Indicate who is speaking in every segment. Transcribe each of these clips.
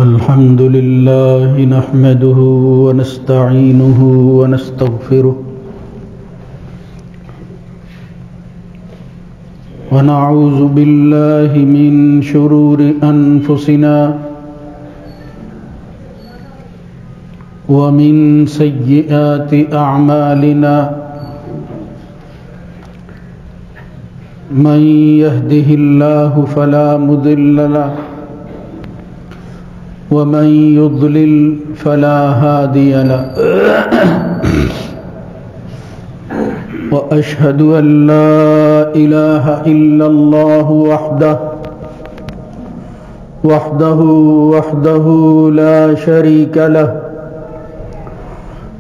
Speaker 1: الحمد لله نحمده ونستعينه ونستغفره ونعوذ بالله من شرور أنفسنا ومن سيئات أعمالنا من يهده الله فلا مضل له ومن يضلل فلا هادي له وأشهد أن لا إله إلا الله وحده لا شريك له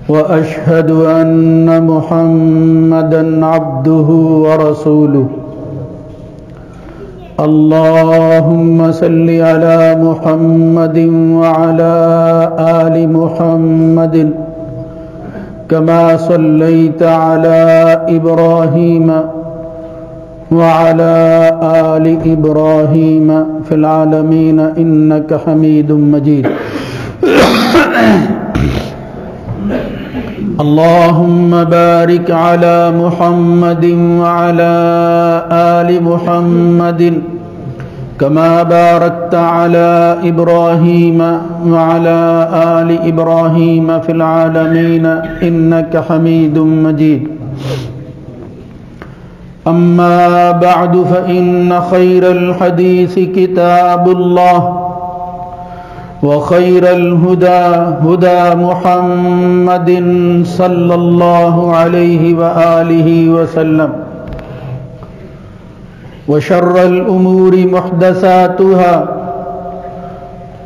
Speaker 1: وأشهد أن محمدًا عبده ورسوله اللهم صل على محمد وعلى آل محمد كما صليت على إبراهيم وعلى آل إبراهيم في العالمين إنك حميد مجيد اللهم بارك على محمد وعلى آل محمد كما باركت على إبراهيم وعلى آل إبراهيم في العالمين إنك حميد مجيد أما بعد فإن خير الحديث كتاب الله وخير الهدى هدى محمد صلى الله عليه وآله وسلم وشر الأمور محدثاتها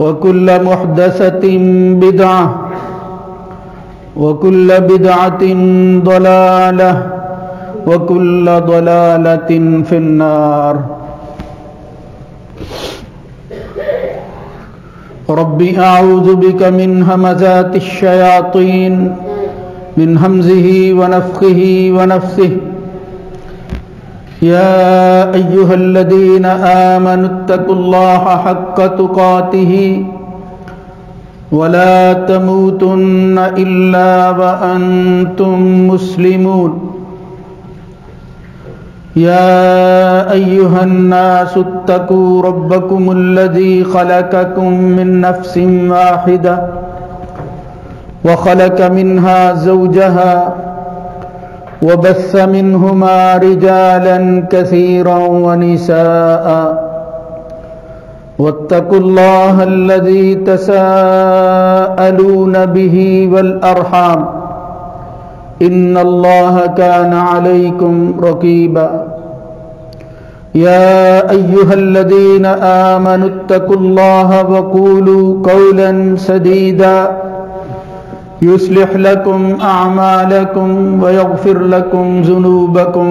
Speaker 1: وكل محدثة بدعة وكل بدعة ضلالة وكل ضلالة في النار رب أعوذ بك من همزات الشياطين من همزه ونفخه ونفثه يا أيها الذين آمنوا اتقوا الله حق تقاته ولا تموتن إلا وأنتم مسلمون يا أيها الناس اتقوا ربكم الذي خلقكم من نفس واحدة وخلق منها زوجها وبث منهما رجالا كثيرا ونساء واتقوا الله الذي تساءلون به والأرحام إن الله كان عليكم رقيبا يا أيها الذين آمنوا اتقوا الله وقولوا قولا سديدا يصلح لكم أعمالكم ويغفر لكم ذنوبكم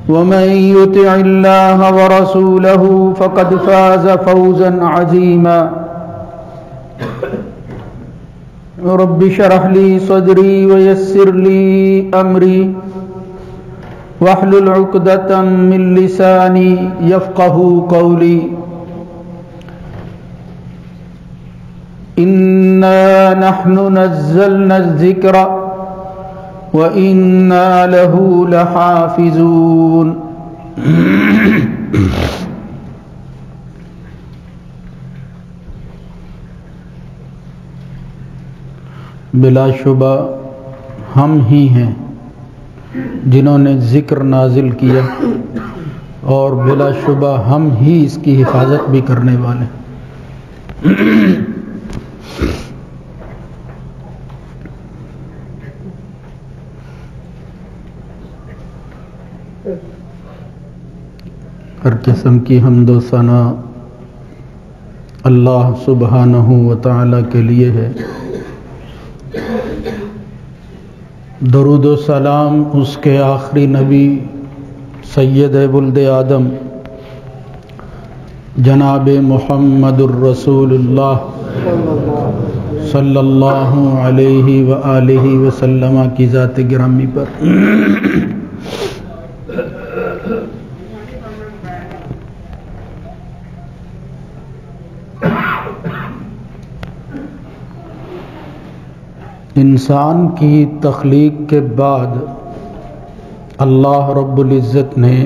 Speaker 1: ومن يطع الله ورسوله فقد فاز فوزا عظيما رب اشرح لي صدري ويسر لي أمري واحلل عقدة من لساني يفقهوا قولي إنا نحن نزلنا الذكر وإنا له لحافظون بلا شبہ ہم ہی ہیں جنہوں نے ذکر نازل کیا اور بلا شبہ ہم ہی اس کی حفاظت بھی کرنے والے ہیں ہر قسم کی حمد و ثنا اللہ سبحانہ و تعالی کے لیے ہے، درود و سلام اس کے آخری نبی سید ولد آدم جناب محمد الرسول اللہ صلی اللہ علیہ وآلہ وسلم کی ذات گرامی پر انسان کی تخلیق کے بعد اللہ رب العزت نے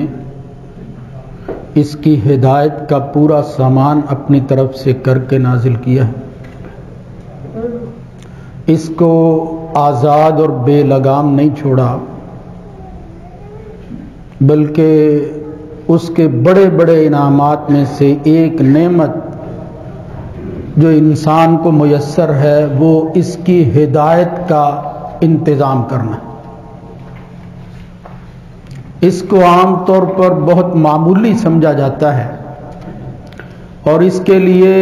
Speaker 1: اس کی ہدایت کا پورا سامان اپنی طرف سے کر کے نازل کیا ہے۔ اس کو آزاد اور بے لگام نہیں چھوڑا، بلکہ اس کے بڑے بڑے انعامات میں سے ایک نعمت جو انسان کو میسر ہے وہ اس کی ہدایت کا انتظام کرنا ہے۔ اس کو عام طور پر بہت معمولی سمجھا جاتا ہے، اور اس کے لیے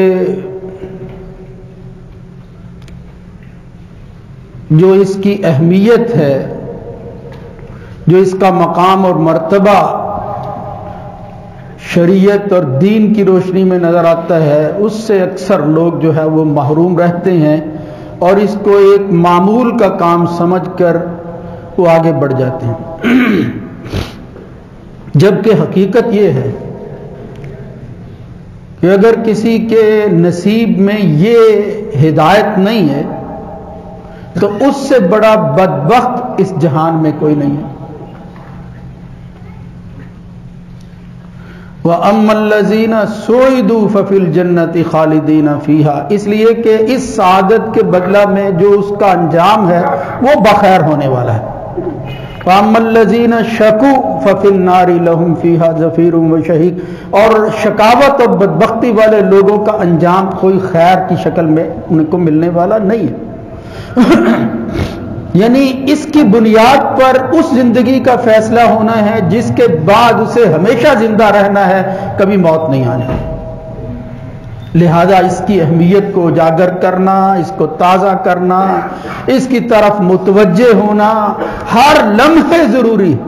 Speaker 1: جو اس کی اہمیت ہے، جو اس کا مقام اور مرتبہ شریعت اور دین کی روشنی میں نظر آتا ہے، اس سے اکثر لوگ جو ہے وہ محروم رہتے ہیں اور اس کو ایک معمول کا کام سمجھ کر وہ آگے بڑھ جاتے ہیں، جبکہ حقیقت یہ ہے کہ اگر کسی کے نصیب میں یہ ہدایت نہیں ہے تو اس سے بڑا بدبخت اس جہان میں کوئی نہیں ہے۔ وَأَمَّا الَّذِينَ سُعِدُوا فَفِي الْجَنَّةِ خَالِدِينَ فِيهَا، اس لیے کہ اس سعادت کے بدلہ میں جو اس کا انجام ہے وہ بخیر ہونے والا ہے۔ وَأَمَّا الَّذِينَ شَقُوا فَفِي النَّارِ لَهُمْ فِيهَا زَفِيرٌ وَشَهِيقٌ، اور شقاوت اور بدبختی والے لوگوں کا انجام کوئی خیر کی شکل میں ان کو ملنے والا نہیں ہے۔ یعنی اس کی بنیاد پر اس زندگی کا فیصلہ ہونا ہے جس کے بعد اسے ہمیشہ زندہ رہنا ہے، کبھی موت نہیں آنی۔ لہذا اس کی اہمیت کو اجاگر کرنا، اس کو تازہ کرنا، اس کی طرف متوجہ ہونا ہر لمحے ضروری ہے۔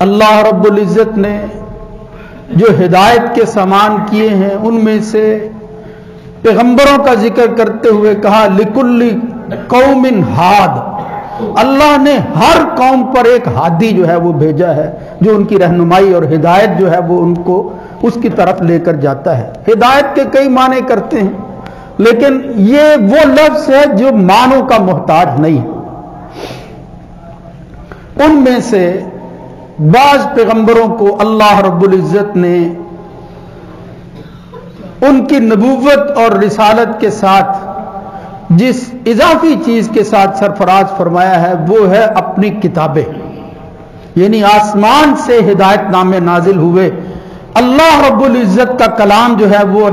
Speaker 1: اللہ رب العزت نے جو ہدایت کے سامان کیے ہیں ان میں سے پیغمبروں کا ذکر کرتے ہوئے کہا لِكُلِّ قَوْمٍ ہاد، اللہ نے ہر قوم پر ایک ہادی جو ہے وہ بھیجا ہے جو ان کی رہنمائی اور ہدایت جو ہے وہ ان کو اس کی طرف لے کر جاتا ہے۔ ہدایت کے کئی معنی کرتے ہیں، لیکن یہ وہ لفظ ہے جو معنوں کا محتاج نہیں۔ ان میں سے بعض پیغمبروں کو اللہ رب العزت نے ان کی نبوت اور رسالت کے ساتھ جس اضافی چیز کے ساتھ سرفراز فرمایا ہے وہ ہے اپنی کتابیں، یعنی آسمان سے ہدایت نامے نازل ہوئے، اللہ رب العزت کا کلام جو ہے وہ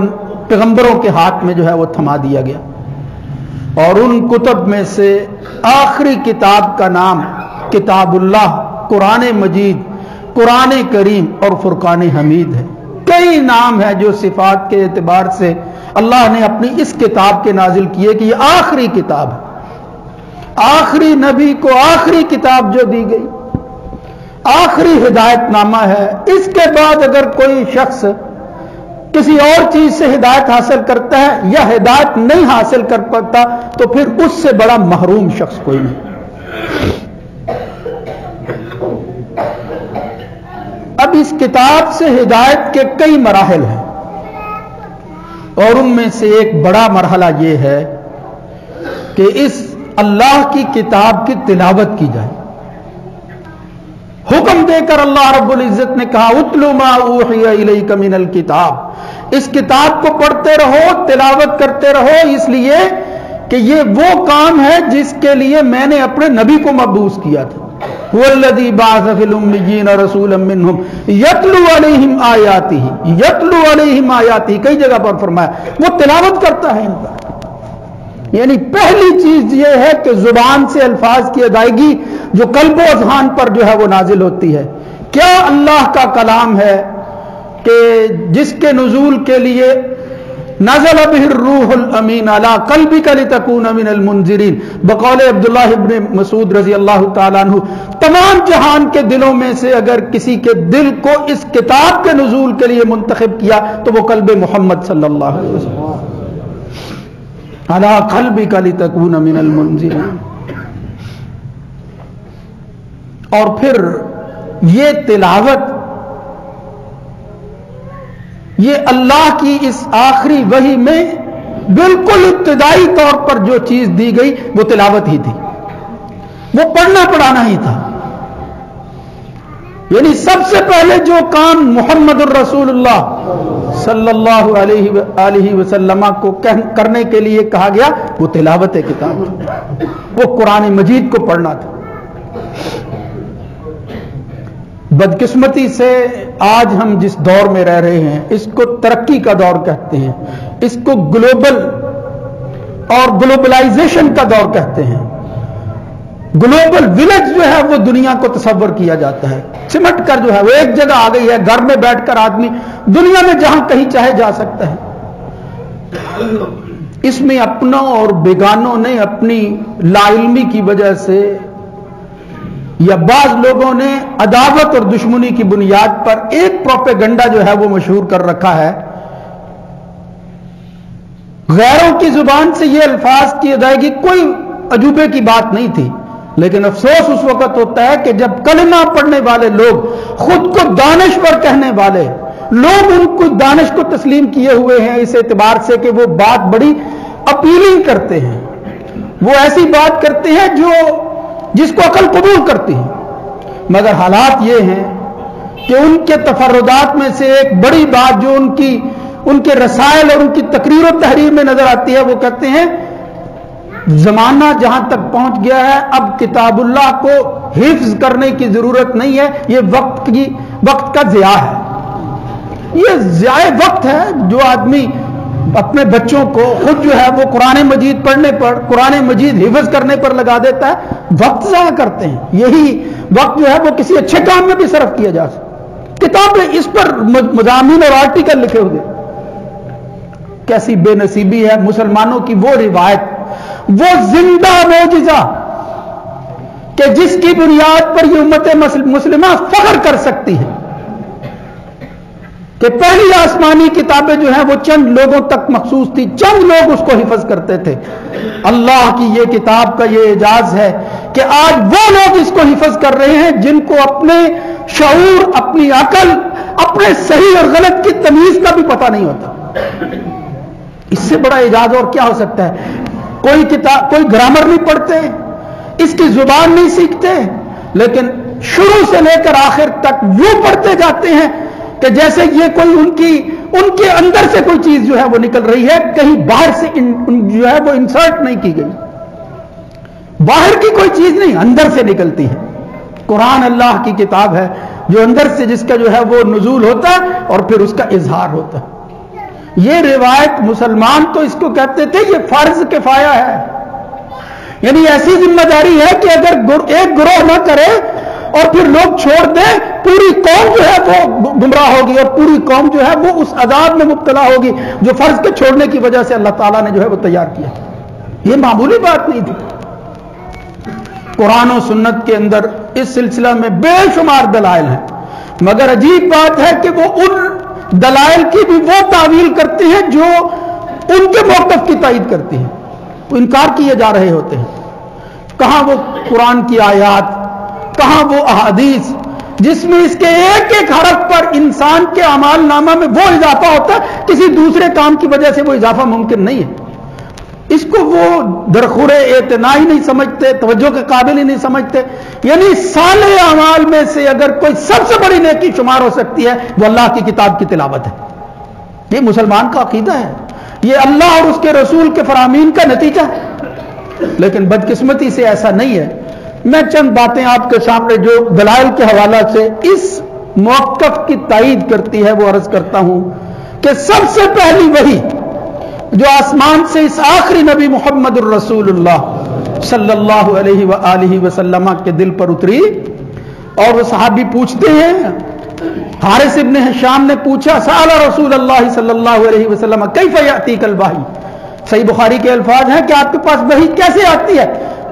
Speaker 1: پیغمبروں کے ہاتھ میں جو ہے وہ تھما دیا گیا، اور ان کتب میں سے آخری کتاب کا نام کتاب اللہ، قرآن مجید، قرآن کریم اور فرقان حمید ہے۔ کئی نام ہے جو صفات کے اعتبار سے اللہ نے اپنی اس کتاب کے نازل کیے کہ یہ آخری کتاب ہے، آخری نبی کو آخری کتاب جو دی گئی، آخری ہدایت نامہ ہے۔ اس کے بعد اگر کوئی شخص کسی اور چیز سے ہدایت حاصل کرتا ہے یا ہدایت نہیں حاصل کر پاتا تو پھر اس سے بڑا محروم شخص کوئی نہیں۔ اب اس کتاب سے ہدایت کے کئی مراحل ہیں، اور ان میں سے ایک بڑا مرحلہ یہ ہے کہ اس اللہ کی کتاب کی تلاوت کی جائے۔ حکم دے کر اللہ رب العزت نے کہا اتلو ما اوحی الیک من الکتاب، اس کتاب کو پڑھتے رہو، تلاوت کرتے رہو، اس لیے کہ یہ وہ کام ہے جس کے لیے میں نے اپنے نبی کو مبعوث کیا تھا۔ والذی بعث فی الامیین رسولا منہم یتلو علیہم آیاتہ، یتلو علیہم آیاتہ کئی جگہ پر فرمایا، وہ تلاوت کرتا ہے ان پر۔ یعنی پہلی چیز یہ ہے کہ زبان سے الفاظ کی ادائیگی جو قلب و اذہان پر جو ہے وہ نازل ہوتی ہے۔ کیا اللہ کا کلام ہے کہ جس کے نزول کے لیے نزل به الروح الامین علی قلبک لتکون من المنذرین، بقول عبداللہ ابن مسعود رضی اللہ تعالیٰ عنہ، تمام جہان کے دلوں میں سے اگر کسی کے دل کو اس کتاب کے نزول کے لیے منتخب کیا تو وہ قلب محمد صلی اللہ علیہ وسلم، علی قلبک لتکون من المنذرین۔ اور پھر یہ تلاوت، یہ اللہ کی اس آخری وحی میں بالکل ابتدائی طور پر جو چیز دی گئی وہ تلاوت ہی تھی، وہ پڑھنا پڑھانا ہی تھا۔ یعنی سب سے پہلے جو کام محمد الرسول اللہ صلی اللہ علیہ وآلہ وسلم کو کرنے کے لیے کہا گیا وہ تلاوت کتاب، وہ قرآن مجید کو پڑھنا تھا۔ بدقسمتی سے آج ہم جس دور میں رہ رہے ہیں اس کو ترقی کا دور کہتے ہیں، اس کو گلوبل اور گلوبلائزیشن کا دور کہتے ہیں۔ گلوبل ولیج جو ہے وہ دنیا کو تصور کیا جاتا ہے، سمٹ کر جو ہے وہ ایک جگہ آ گئی ہے، گھر میں بیٹھ کر آدمی دنیا میں جہاں کہیں چاہے جا سکتا ہے۔ اس میں اپنوں اور بیگانوں نے اپنی لا علمی کی وجہ سے یا بعض لوگوں نے عداوت اور دشمنی کی بنیاد پر ایک پروپیگنڈا جو ہے وہ مشہور کر رکھا ہے۔ غیروں کی زبان سے یہ الفاظ کی ادائیگی کوئی عجوبے کی بات نہیں تھی، لیکن افسوس اس وقت ہوتا ہے کہ جب کلمہ پڑھنے والے لوگ، خود کو دانشور کہنے والے لوگ، ان کو دانش کو تسلیم کیے ہوئے ہیں اس اعتبار سے کہ وہ بات بڑی اپیلنگ کرتے ہیں، وہ ایسی بات کرتے ہیں جس کو عقل قبول کرتی ہے، مگر حالات یہ ہیں کہ ان کے تفردات میں سے ایک بڑی بات جو ان کے رسائل اور ان کی تقریر و تحریر میں نظر آتی ہے، وہ کہتے ہیں زمانہ جہاں تک پہنچ گیا ہے اب کتاب اللہ کو حفظ کرنے کی ضرورت نہیں ہے، یہ وقت کا ضیاع ہے، یہ ضیاع وقت ہے۔ جو آدمی اپنے بچوں کو خود جو ہے وہ قرآن مجید پڑھنے پر، قرآن مجید حفظ کرنے پر لگا دیتا ہے، وقت ضائع کرتے ہیں۔ یہی وقت جو ہے وہ کسی اچھے کام میں بھی صرف کیا جا سکتا۔ کتابیں اس پر مضامین اور آرٹیکل لکھے ہوئے، کیسی بے نصیبی ہے مسلمانوں کی وہ روایت، وہ زندہ معجزہ کہ جس کی بنیاد پر یہ امت مسلمہ فخر کر سکتی ہے کہ پہلی آسمانی کتابیں جو ہیں وہ چند لوگوں تک مخصوص تھی، چند لوگ اس کو حفظ کرتے تھے۔ اللہ کی یہ کتاب کا یہ اعجاز ہے کہ آج وہ لوگ اس کو حفظ کر رہے ہیں جن کو اپنے شعور، اپنی عقل، اپنے صحیح اور غلط کی تمیز کا بھی پتہ نہیں ہوتا۔ اس سے بڑا اعجاز اور کیا ہو سکتا ہے؟ کوئی گرامر نہیں پڑھتے، اس کی زبان نہیں سیکھتے، لیکن شروع سے لے کر آخر تک وہ پڑھتے جاتے ہیں کہ جیسے یہ کوئی ان کے اندر سے کوئی چیز جو ہے وہ نکل رہی ہے، کہیں باہر سے جو ہے وہ انسرٹ نہیں کی گئی، باہر کی کوئی چیز نہیں، اندر سے نکلتی ہے۔ قرآن اللہ کی کتاب ہے جو اندر سے جس کا جو ہے وہ نزول ہوتا ہے اور پھر اس کا اظہار ہوتا ہے۔ یہ روایت مسلمان تو اس کو کہتے تھے یہ فرض کفایہ ہے، یعنی ایسی ذمہ داری ہے کہ اگر ایک گروہ نہ کرے اور پھر لوگ چھوڑ دیں، پوری قوم جو ہے وہ گمراہ ہوگی اور پوری قوم جو ہے وہ اس عذاب میں مبتلا ہوگی جو فرض کے چھوڑنے کی وجہ سے اللہ تعالیٰ نے جو ہے وہ تیار کیا۔ یہ معمولی بات نہیں تھی۔ قرآن و سنت کے اندر اس سلسلہ میں بے شمار دلائل ہیں، مگر عجیب بات ہے کہ وہ ان دلائل کی بھی وہ تعویل کرتے ہیں جو ان کے موقف کی تائید کرتی ہیں، وہ انکار کیے جا رہے ہوتے ہیں۔ کہاں وہ قرآن کی آیات، کہاں وہ احادیث جس میں اس کے ایک ایک حرف پر انسان کے اعمال نامہ میں وہ اضافہ ہوتا ہے، کسی دوسرے کام کی وجہ سے وہ اضافہ ممکن نہیں ہے۔ اس کو وہ درخور اعتنا ہی نہیں سمجھتے، توجہ کے قابل ہی نہیں سمجھتے۔ یعنی صالح اعمال میں سے اگر کوئی سب سے بڑی نیکی شمار ہو سکتی ہے وہ اللہ کی کتاب کی تلاوت ہے۔ یہ مسلمان کا عقیدہ ہے، یہ اللہ اور اس کے رسول کے فرامین کا نتیجہ ہے، لیکن بدقسمتی سے ایسا نہیں ہے۔ میں چند باتیں آپ کے سامنے جو دلائل کے حوالہ سے اس موقف کی تائید کرتی ہے وہ عرض کرتا ہوں کہ سب سے پہلی وحی جو آسمان سے اس آخری نبی محمد الرسول اللہ صلی اللہ علیہ وآلہ وسلم کے دل پر اتری، اور وہ صحابی پوچھتے ہیں، حارث ابن ہشام نے پوچھا، سأل رسول اللہ صلی اللہ علیہ وسلم کیف یأتیک الوحی، صحیح بخاری کے الفاظ ہیں کہ آپ کے پاس وحی کیسے آتی ہے؟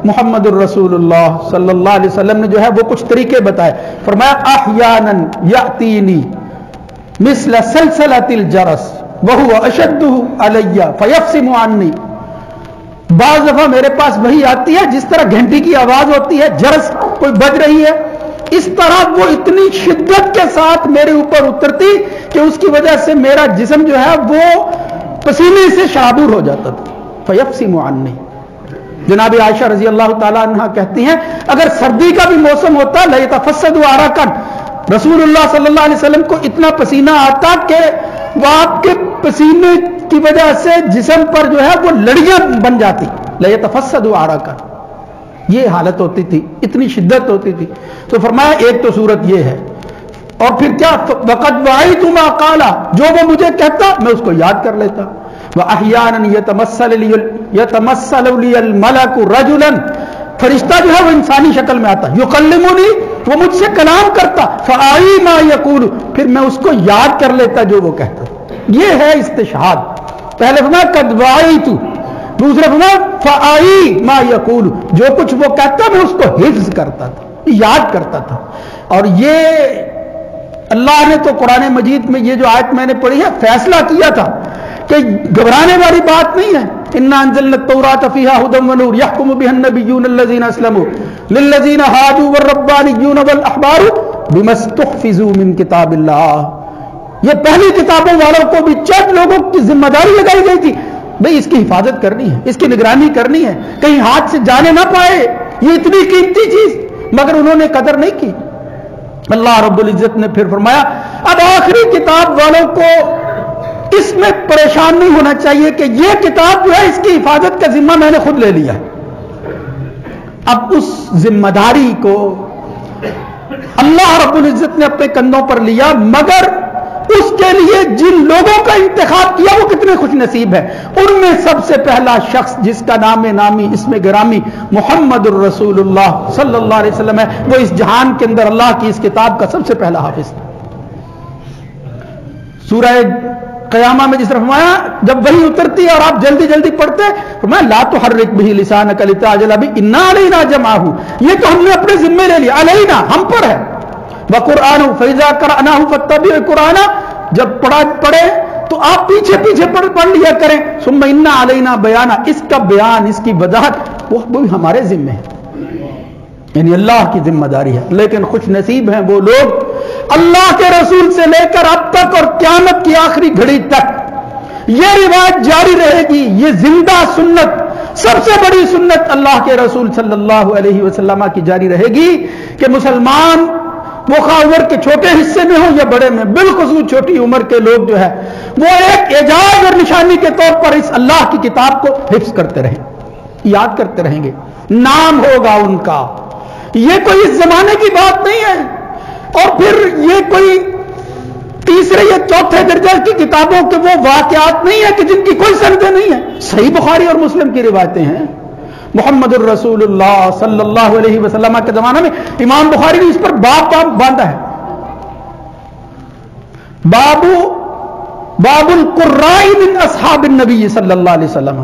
Speaker 1: محمد الرسول اللہ صلی اللہ علیہ وسلم نے جو ہے وہ کچھ طریقے بتائے، فرمایا احیانا یأتینی مثل سلسلۃ الجرس وہو اشدہ علی فیفصم عنی، بعض دفعہ میرے پاس وہی آتی ہے جس طرح گھنٹی کی آواز ہوتی ہے، جرس کوئی بج رہی ہے، اس طرح وہ اتنی شدت کے ساتھ میرے اوپر اترتی کہ اس کی وجہ سے میرا جسم جو ہے وہ پسینے سے شعبور ہو جاتا تھا. فیفسم عنی. جناب عائشہ رضی اللہ تعالیٰ عنہ کہتی ہیں اگر سردی کا بھی موسم ہوتا لیتفسد عرقا، رسول اللہ صلی اللہ علیہ وسلم کو اتنا پسینہ آتا کہ وہ آپ کے پسینے کی وجہ سے جسم پر جو ہے وہ لڑیاں بن جاتی. لیتفسد عرقا، یہ حالت ہوتی تھی، اتنی شدت ہوتی تھی. تو فرمایا ایک تو صورت یہ ہے، اور پھر کیا، وقد وعیت ما قال، جو وہ مجھے کہتا میں اس کو یاد کر لیتا. وَأَحْيَانًا يَتَمَثَّلُ لِيَ الْمَلَكُ رَجُلًا، فرشتہ جو ہے وہ انسانی شکل میں آتا، يُكَلِّمُنِي، وہ مجھ سے کلام کرتا، فَآئی مَا يَقُولُ، پھر میں اس کو یاد کر لیتا جو وہ کہتا. یہ ہے استشہاد. پہلے فرمایا قد وعیت، دوسرے فرمایا فَآئی مَا يَقُولُ، جو کچھ وہ کہتا میں اس کو حفظ کرتا تھا، یاد کرتا تھا. اور یہ اللہ نے تو قرآن مجید میں یہ جو آیت میں نے پڑھی ہے فیصلہ کیا تھا کہ گھبرانے والی بات نہیں ہے. اِنَّا أَنزَلْنَا التَّوْرَاةَ فِيهَا هُدًى وَنُورٌ يَحْكُمُ بِهَا النَّبِيُّونَ الَّذِينَ أَسْلَمُوا لِلَّذِينَ هَادُوا وَالرَّبَّانِيُّونَ وَالْأَحْبَارُ بِمَا اسْتُحْفِظُوا مِنْ كِتَابِ اللَّهِ. یہ پہلی کتابوں والوں کو بھی چند لوگوں کی ذمہ داری لگائی گئی تھی، بھئی اس کی حفاظت کرنی ہے، اس کی نگرانی کرنی ہے، کہیں ہاتھ سے جانے نہ پائے. یہ اتنی قیمتی چیز، مگر انہوں نے قدر نہیں کی. اللہ رب العزت نے پھر فرمایا اب آخری کتاب والوں کو اس میں پریشان نہیں ہونا چاہیے کہ یہ کتاب جو ہے اس کی حفاظت کا ذمہ میں نے خود لے لیا. اب اس ذمہ داری کو اللہ رب العزت نے اپنے کندھوں پر لیا، مگر اس کے لیے جن لوگوں کا انتخاب کیا وہ کتنے خوش نصیب ہیں. ان میں سب سے پہلا شخص جس کا نام نامی اسم گرامی محمد الرسول اللہ صلی اللہ علیہ وسلم ہے، وہ اس جہان کے اندر اللہ کی اس کتاب کا سب سے پہلا حافظ. سورہ قیامہ میں جس طرح فرمایا جب وحی اترتی ہے اور آپ جلدی جلدی پڑھتے فرمایا لا تحرک بہ لسانک لتعجل بہ انا علینا جمعہ، یہ تو ہم نے اپنے ذمے لے لیا، علینا ہم پر ہے. وقرآن فإذا قرأناه فاتبع قرآن، جب پڑھے تو آپ پیچھے پیچھے پڑھ لیا کریں. ثم ان علینا بیان، اس کا بیان، اس کی وضاحت وہ بھی ہمارے ذمے ہے، یعنی اللہ کی ذمہ داری ہے. لیکن خوش نصیب ہیں وہ لوگ اللہ کے رسول سے لے کر اب تک اور قیامت کی آخری گھڑی تک یہ روایت جاری رہے گی. یہ زندہ سنت، سب سے بڑی سنت اللہ کے رسول صلی اللہ علیہ وسلم کی جاری رہے گی کہ مسلمان وہ عمر کے چھوٹے حصے میں ہوں یا بڑے میں، بالخصوص چھوٹی عمر کے لوگ جو ہے وہ ایک اعجاز اور نشانی کے طور پر اس اللہ کی کتاب کو حفظ کرتے رہیں، یاد کرتے رہیں گے، نام ہوگا ان کا. یہ کوئی اس زمانے کی بات نہیں ہے، اور پھر یہ کوئی تیسرے یا چوتھے درجے کی کتابوں کے وہ واقعات نہیں ہے کہ جن کی کوئی سندیں نہیں ہے. صحیح بخاری اور مسلم کی روایتیں ہیں. محمد الرسول اللہ صلی اللہ علیہ وسلم کے زمانے میں امام بخاری نے اس پر باب باندھا ہے. باب القراء من اصحاب النبی صلی اللہ علیہ وسلم.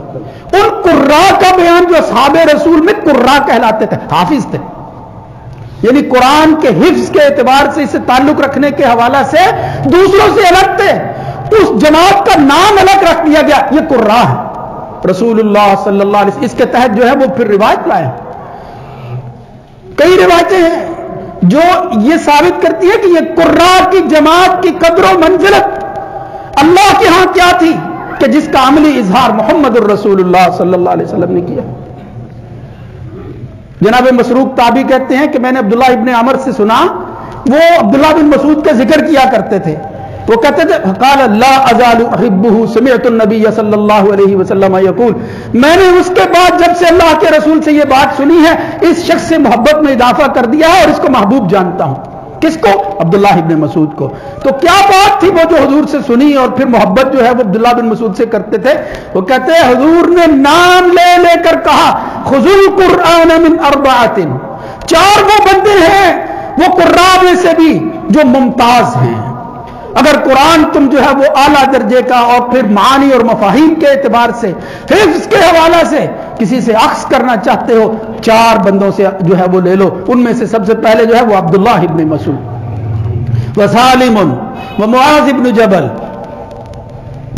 Speaker 1: ان قراء کا بیان جو اصحاب رسول میں قراء کہلاتے تھے، حافظ تھے، یعنی قرآن کے حفظ کے اعتبار سے اسے تعلق رکھنے کے حوالہ سے دوسروں سے الگ تھے. اس جماعت کا نام الگ رکھ دیا گیا، یہ قراء ہے. رسول اللہ صلی اللہ علیہ وسلم اس کے تحت جو ہے وہ پھر روایت لائے. کئی روایتیں ہیں جو یہ ثابت کرتی ہے کہ یہ قراء کی جماعت کی قدر و منزلت اللہ کے ہاں کیا تھی کہ جس کا عملی اظہار محمد الرسول اللہ صلی اللہ علیہ وسلم نے کیا. جناب مسروق تابعی کہتے ہیں کہ میں نے عبداللہ ابن عمر سے سنا، وہ عبداللہ بن مسعود کا ذکر کیا کرتے تھے. وہ کہتے تھے قال لا ازال احبه سمعت النبي صلی اللہ علیہ وسلم یقول، میں نے اس کے بعد جب سے اللہ کے رسول سے یہ بات سنی ہے اس شخص سے محبت میں اضافہ کر دیا ہے اور اس کو محبوب جانتا ہوں. کس کو؟ عبداللہ ابن مسعود کو. تو کیا بات تھی وہ جو حضور سے سنی اور پھر محبت جو ہے وہ عبداللہ بن مسعود سے کرتے تھے؟ وہ کہتے ہیں حضور نے نام لے لے کر کہا خذوا القرآن من اربعۃ، چار وہ بندے ہیں وہ قراء میں سے بھی جو ممتاز ہیں. اگر قرآن تم جو ہے وہ اعلیٰ درجے کا اور پھر معانی اور مفاہیم کے اعتبار سے حفظ کے حوالہ سے کسی سے عکس کرنا چاہتے ہو، چار بندوں سے جو ہے وہ لے لو. ان میں سے سب سے پہلے جو ہے وہ عبداللہ ابن مسعود، وسالم، ومعاذ ابن جبل،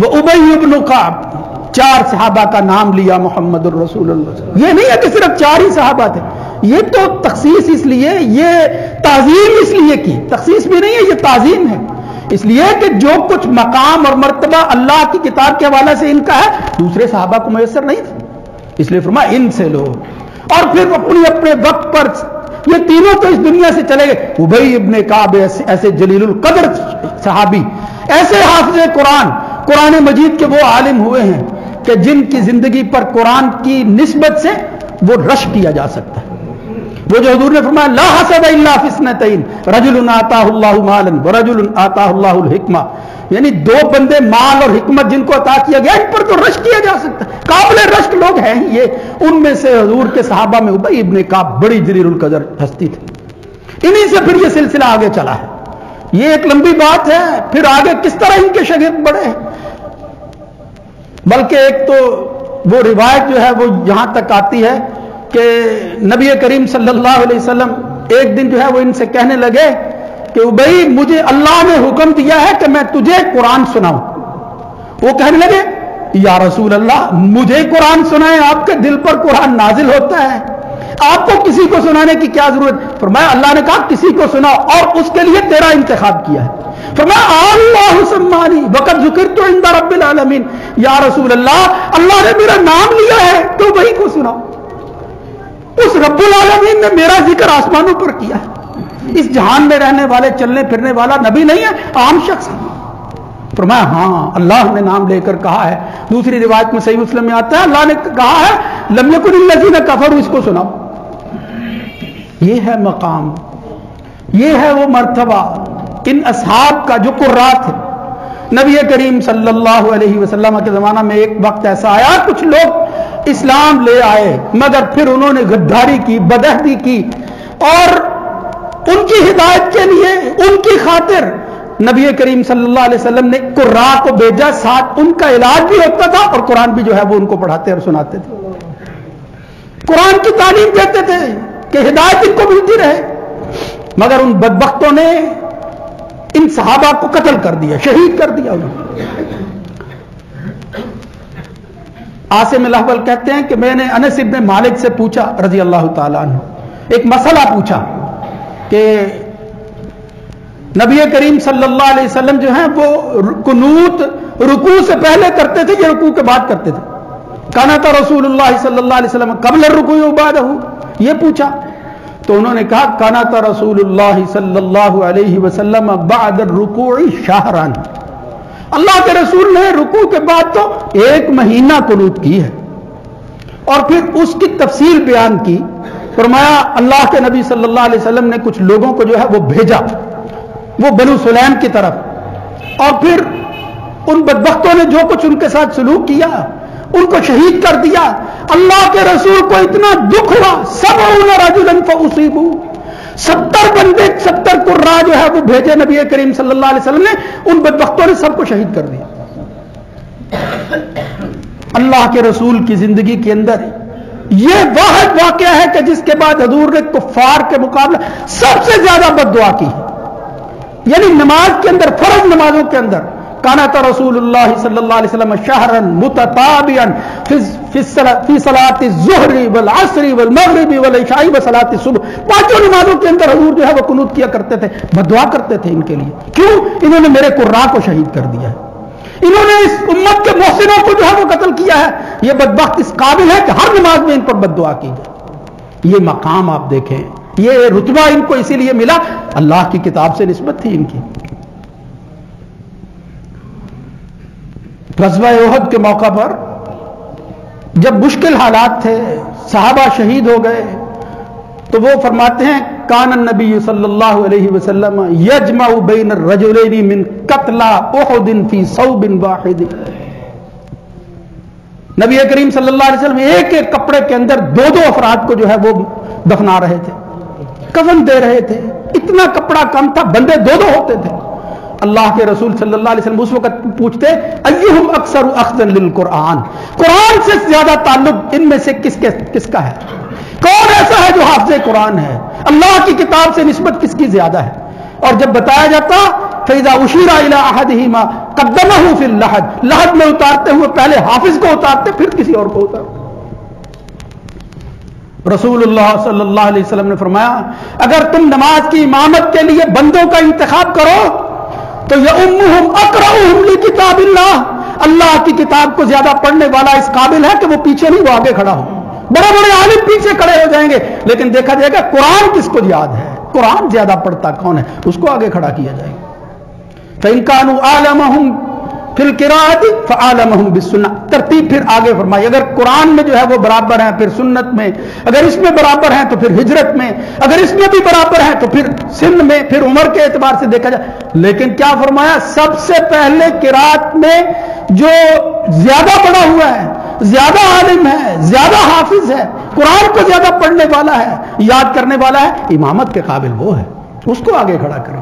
Speaker 1: وابی ابن کعب. چار صحابہ کا نام لیا محمد الرسول اللہ. یہ نہیں ہے کہ صرف چار ہی صحابہ تھے، یہ تو تخصیص اس لیے، یہ تعظیم اس لیے کی، تخصیص بھی نہیں ہے، یہ تعظیم ہے. اس لیے کہ جو کچھ مقام اور مرتبہ اللہ کی کتاب کے حوالے سے ان کا ہے دوسرے صحابہ کو میسر نہیں تھا، اس لیے فرمایا ان سے لو۔ اور پھر اپنے وقت پر یہ تینوں تو اس دنیا سے چلے گئے۔ ابی ابن کعب ایسے جلیل القدر صحابی، ایسے حافظ قرآن مجید کے وہ عالم ہوئے ہیں کہ جن کی زندگی پر قرآن کی نسبت سے وہ رشک کیا جا سکتا ہے۔ وہ جو حضور نے فرمایا لا حسد الا فی اثنتین رجل آتاہ اللہ مالا ورجل آتاہ اللہ الحکمہ، یعنی دو بندے مال اور حکمت جن کو عطا کیا گیا ان پر تو رشک کیا جا سکتا ہے، قابل رشک لوگ ہیں یہ۔ ان میں سے حضور کے صحابہ میں ابی ابن کعب بڑی جلیل القدر ہستی تھی، انہی سے پھر یہ سلسلہ آگے چلا ہے۔ یہ ایک لمبی بات ہے، پھر آگے کس طرح ان کے شاگرد بڑھے ہیں، بلکہ ایک تو وہ روایت جو ہے وہ یہاں تک آتی ہے کہ نبی کریم صلی اللہ علیہ وسلم ایک دن جو ہے وہ ان سے کہنے لگے کہ ابی مجھے اللہ نے حکم دیا ہے کہ میں تجھے قرآن سناؤں۔ وہ کہنے لگے یا رسول اللہ مجھے قرآن سنائیں، آپ کے دل پر قرآن نازل ہوتا ہے، آپ کو کسی کو سنانے کی کیا ضرورت؟ فرمایا اللہ نے کہا کسی کو سناؤ اور اس کے لیے تیرا انتخاب کیا ہے۔ فرمایا اللہ سمانی وقت ذکرت عند رب العالمین، یا رسول اللہ نے میرا نام لیا ہے تو وہی کو سناؤ۔ اس رب العالمین نے میرا ذکر آسمانوں پر کیا ہے، اس جہان میں رہنے والے چلنے پھرنے والا نبی نہیں ہے، عام شخص ہے۔ فرمایا ہاں اللہ نے نام لے کر کہا ہے۔ دوسری روایت میں صحیح مسلم میں آتا ہے اللہ نے کہا ہے لم یکن الذین کفروا، اس کو سناؤ۔ یہ ہے مقام، یہ ہے وہ مرتبہ ان اصحاب کا جو قرات ہے۔ نبی کریم صلی اللہ علیہ وسلم کے زمانہ میں ایک وقت ایسا آیا کچھ لوگ اسلام لے آئے مگر پھر انہوں نے غداری کی، بدعہدی کی، اور ان کی ہدایت کے لیے ان کی خاطر نبی کریم صلی اللہ علیہ وسلم نے قراء کو بھیجا، ساتھ ان کا علاج بھی ہوتا تھا اور قرآن بھی جو ہے وہ ان کو پڑھاتے اور سناتے تھے، قرآن کی تعلیم دیتے تھے کہ ہدایت ان کو ملتی رہے۔ مگر ان بدبختوں نے ان صحابہ کو قتل کر دیا، شہید کر دیا انہوں۔ عاصم الاحول کہتے ہیں کہ میں نے انس ابن مالک سے پوچھا رضی اللہ تعالیٰ عنہ، ایک مسئلہ پوچھا کہ نبی کریم صلی اللہ علیہ وسلم جو ہیں وہ قنوت رکوع سے پہلے کرتے تھے یا رکوع کے بعد کرتے تھے؟ کانت رسول اللہ صلی اللہ علیہ وسلم قبل الرکوع و بعدہ، یہ پوچھا تو انہوں نے کہا کانت رسول اللہ صلی اللہ علیہ وسلم بعد الرکوع شہرا، اللہ کے رسول نے رکوع کے بعد تو 1 مہینہ قنوت کی ہے، اور پھر اس کی تفصیل بیان کی۔ فرمایا اللہ کے نبی صلی اللہ علیہ وسلم نے کچھ لوگوں کو جو ہے وہ بھیجا وہ بنو سلیم کی طرف، اور پھر ان بدبختوں نے جو کچھ ان کے ساتھ سلوک کیا ان کو شہید کر دیا۔ اللہ کے رسول کو اتنا دکھ ہوا، 70 رجلا فاصیبوا، 70 بندے 70 قراء جو ہے وہ بھیجے نبی کریم صلی اللہ علیہ وسلم نے، ان بدبختوں نے سب کو شہید کر دیا۔ اللہ کے رسول کی زندگی کے اندر یہ واحد واقعہ ہے کہ جس کے بعد حضور نے کفار کے مقابلے سب سے زیادہ بد دعا کی، یعنی نماز کے اندر، فرض نمازوں کے اندر کانت رسول اللہ صلی اللہ علیہ وسلم شہرا متتابعا فی صلاۃ الظہر والعصر والمغرب والعشاء وصلاۃ الصبح، 5 نمازوں کے اندر حضور جو ہے وہ قنوت کیا کرتے تھے، بد دعا کرتے تھے ان کے لیے۔ کیوں؟ انہوں نے میرے قراء کو شہید کر دیا ہے، انہوں نے اس امت کے محسنوں کو جو ہے وہ قتل کیا ہے، یہ بدبخت اس قابل ہے کہ ہر نماز میں ان پر بد دعا کی جائے۔ یہ مقام آپ دیکھیں، یہ رتبہ ان کو اسی لیے ملا، اللہ کی کتاب سے نسبت تھی ان کی۔ غزوہ احد کے موقع پر جب مشکل حالات تھے، صحابہ شہید ہو گئے، تو وہ فرماتے ہیں کان النبی صلی اللہ علیہ وسلم یجمع بین الرجلین من قتلى احد فی ثوب واحد، نبی کریم صلی اللہ علیہ وسلم ایک ایک کپڑے کے اندر 2 افراد کو جو ہے وہ دفنا رہے تھے، کفن دے رہے تھے، اتنا کپڑا کم تھا، بندے 2 ہوتے تھے۔ اللہ کے رسول صلی اللہ علیہ وسلم اس وقت پوچھتے ایہم اکثر اخذا للقرآن، قرآن سے زیادہ تعلق ان میں سے کس کا ہے؟ کون ایسا ہے جو حافظ قرآن ہے؟ اللہ کی کتاب سے نسبت کس کی زیادہ ہے؟ اور جب بتایا جاتا فَإِذَا أُشِيرَ إِلَىٰ أَحَدِهِمَا قَدَّمَهُ فِي اللَّحْدِ، لحد میں اتارتے ہوئے پہلے حافظ کو اتارتے پھر کسی اور کو اتارتے۔ رسول اللہ صلی اللہ علیہ وسلم نے فرمایا اگر تم نماز کی امامت کے لیے بندوں کا انتخاب کرو تو یؤمہم اقرؤہم لکتاب اللہ، اللہ کی کتاب کو زیادہ پڑھنے والا اس قابل ہے کہ وہ پیچھے نہیں، وہ آگے کھڑا ہو. بڑے بڑے عالم پیچھے کھڑے ہو جائیں گے، لیکن دیکھا جائے گا قرآن کس کو یاد ہے، قرآن زیادہ پڑھتا کون ہے، اس کو آگے کھڑا کیا جائے گا. فَإِن كَانُوا أَعْلَمَهُمْ فِي الْقِرَاءَةِ فَأَعْلَمَهُمْ بِالسُّنَّةِ. ترتیب پھر آگے فرمائی، اگر قرآن میں جو ہے وہ برابر ہیں پھر سنت میں، اگر اس میں برابر ہیں تو پھر ہجرت میں، اگر اس میں بھی برابر ہیں تو پھر سن میں، پھر عمر کے اعتبار سے دیکھا جائے. لیکن کیا فرمایا، سب سے پہلے قرات میں جو زیادہ پڑھا ہوا ہے، زیادہ عالم ہے، زیادہ حافظ ہے، قرآن کو زیادہ پڑھنے والا ہے، یاد کرنے والا ہے، امامت کے قابل وہ ہے، اس کو آگے کھڑا کریں.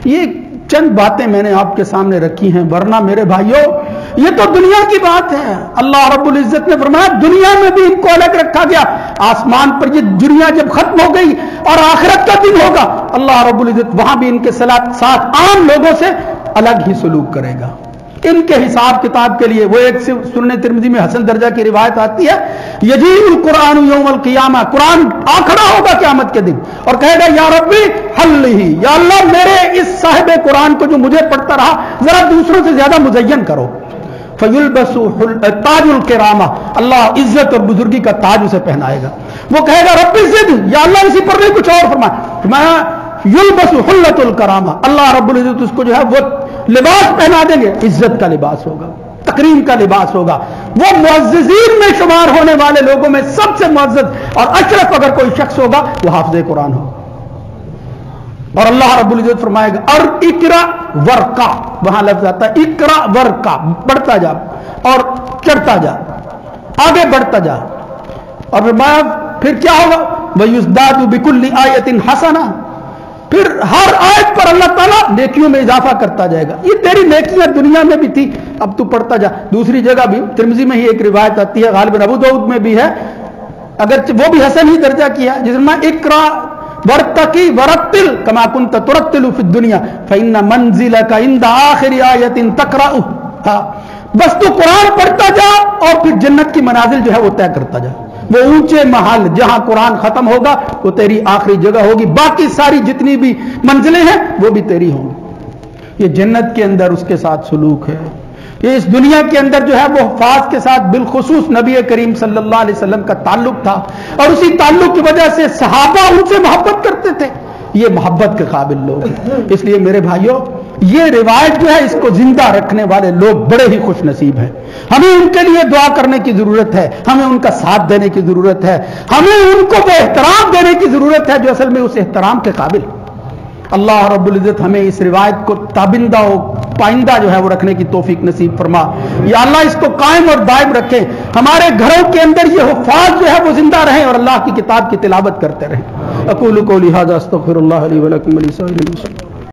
Speaker 1: یہ چند باتیں میں نے آپ کے سامنے رکھی ہیں، ورنہ میرے بھائیوں یہ تو دنیا کی بات ہے. اللہ رب العزت نے فرمایا دنیا میں بھی ان کو الگ رکھا گیا. آسمان پر یہ دنیا جب ختم ہو گئی اور آخرت کا دن ہوگا، اللہ رب العزت وہاں بھی ان کے ساتھ عام لوگوں سے الگ ہی سلوک کرے گا. ان کے حساب کتاب کے لیے وہ ایک سنن ترمذی میں حسن درجہ کی روایت آتی ہے، یجیء القرآن یوم القیامہ، قرآن آ کھڑا ہوگا قیامت کے دن اور کہے گا یا ربی حلہ، یا اللہ میرے اس صاحب قرآن کو جو مجھے پڑھتا رہا ذرا دوسروں سے زیادہ مزین کرو. فیلبس تاج الکرامہ، اللہ عزت اور بزرگی کا تاج اسے پہنائے گا. وہ کہے گا ربی زد، یا اللہ اسی پر نہیں کچھ اور فرمایا یلبس حلۃ الکرامہ، اللہ رب العزت اس کو جو ہے وہ لباس پہنا دیں گے، عزت کا لباس ہوگا، تکریم کا لباس ہوگا. وہ معززین میں شمار ہونے والے لوگوں میں سب سے معزز اور اشرف اگر کوئی شخص ہوگا وہ حافظ قرآن ہوگا. اور اللہ رب العزت فرمائے گا اور اقرا ورقا، وہاں لفظ آتا ہے اقرا ورقا، بڑھتا جا اور چڑھتا جا، آگے بڑھتا جا. اور فرمایا پھر کیا ہوگا، وَيُزْدَادُ بِكُلِّ آیَةٍ حَسَنَةٍ، پھر ہر آیت پر اللہ تعالیٰ نیکیوں میں اضافہ کرتا جائے گا. یہ تیری نیکیاں دنیا میں بھی تھی، اب تو پڑھتا جا. دوسری جگہ بھی ترمذی میں ہی ایک روایت آتی ہے، غالباً ابو داؤد میں بھی ہے، اگر وہ بھی حسن ہی درجہ کیا ہے، جس میں اقرا ورتقی ورتل کما کنت ترتل فی الدنیا فإن منزلک عند آخر آیۃ تقرأها. بس تو قرآن پڑھتا جا اور پھر جنت کی منازل جو ہے وہ طے کرتا جا. وہ اونچے محل جہاں قرآن ختم ہوگا وہ تیری آخری جگہ ہوگی، باقی ساری جتنی بھی منزلیں ہیں وہ بھی تیری ہوں گی. یہ جنت کے اندر اس کے ساتھ سلوک ہے. یہ اس دنیا کے اندر جو ہے وہ حفاظ کے ساتھ بالخصوص نبی کریم صلی اللہ علیہ وسلم کا تعلق تھا، اور اسی تعلق کی وجہ سے صحابہ ان سے محبت کرتے تھے. یہ محبت کے قابل لوگ ہیں. اس لیے میرے بھائیوں یہ روایت جو ہے اس کو زندہ رکھنے والے لوگ بڑے ہی خوش نصیب ہیں. ہمیں ان کے لیے دعا کرنے کی ضرورت ہے، ہمیں ان کا ساتھ دینے کی ضرورت ہے، ہمیں ان کو وہ احترام دینے کی ضرورت ہے جو اصل میں اس احترام کے قابل. اللہ رب العزت ہمیں اس روایت کو تابندہ و پائندہ جو ہے وہ رکھنے کی توفیق نصیب فرما. یا اللہ اس کو قائم اور دائم رکھیں، ہمارے گھروں کے اندر یہ حفاظ جو ہے وہ زندہ رہیں اور اللہ کی کتاب کی تلاوت کرتے رہیں. اقول قولی ھذا استغفر اللہ لی ولکم ولسائر المسلمین.